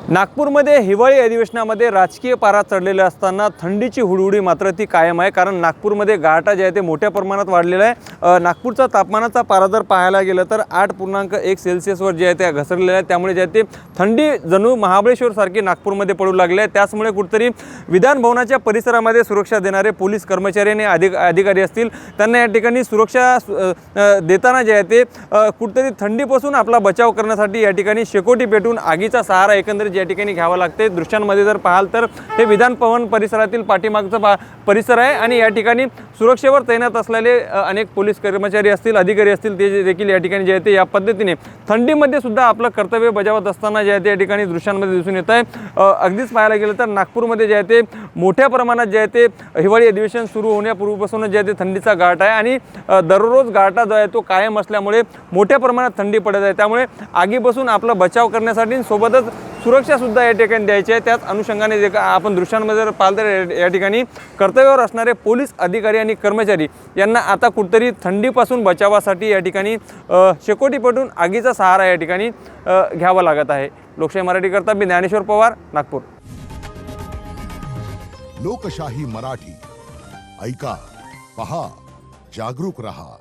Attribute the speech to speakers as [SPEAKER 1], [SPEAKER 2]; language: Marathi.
[SPEAKER 1] नागपूरमध्ये हिवाळी अधिवेशनामध्ये राजकीय पारा चढलेला असताना थंडीची हुडहुडी मात्र ती कायम आहे। कारण नागपूरमध्ये गारठा जे आहे ते मोठ्या प्रमाणात वाढलेला आहे। नागपूरचा तापमानाचा पारा जर पाहायला गेलं तर 8.1 सेल्सिअसवर जे आहे ते घसरलेलं आहे। त्यामुळे जे आहे ते थंडी जणू महाबळेश्वरसारखी नागपूरमध्ये पडू लागली आहे। त्याचमुळे कुठेतरी विधान भवनाच्या परिसरामध्ये सुरक्षा देणारे पोलीस कर्मचारी आणि अधिकारी असतील त्यांना या ठिकाणी सुरक्षा देताना जे आहे ते कुठेतरी थंडीपासून आपला बचाव करण्यासाठी या ठिकाणी शेकोटी पेटून आगीचा सहारा एकंदरीत या ठिकाणी घ्यावा लागते। दृश्यांमध्ये जर पाहाल तर हे विधान भवन परिसरातील पाठीमागचा परिसर आहे आणि या ठिकाणी सुरक्षेवर तैनात असलेले अनेक पोलीस कर्मचारी असतील, अधिकारी असतील, ते देखील या ठिकाणी जे आहे ते या पद्धतीने थंडीमध्ये सुद्धा आपलं कर्तव्य बजावत असताना जे आहे ते या ठिकाणी दृश्यांमध्ये दिसून येत आहे। अगदीच पाहायला गेलं तर नागपूरमध्ये जे आहे ते मोठ्या प्रमाणात जे आहे ते हिवाळी अधिवेशन सुरू होण्यापूर्वीपासून जे आहे ते थंडीचा गाठ आहे आणि दररोज गाठा जो आहे तो कायम असल्यामुळे मोठ्या प्रमाणात थंडी पडत आहे। त्यामुळे आगीपासून आपला बचाव करण्यासाठी सोबतच सुरक्षा सुद्धा या ठिकाणी द्यायची आहे। त्याच अनुषंगाने जे आपण दृश्यांमध्ये जर पाहिलं तर या ठिकाणी कर्तव्यावर असणारे पोलीस अधिकारी आणि कर्मचारी यांना आता कुठेतरी थंडीपासून बचावासाठी या ठिकाणी शेकोटी पेटून आगीचा सहारा या ठिकाणी घ्यावा लागत आहे। लोकशाही मराठी करता मी ज्ञानेश्वर पवार, नागपूर।
[SPEAKER 2] लोकशाही मराठी ऐका, पहा, जागरूक रहा।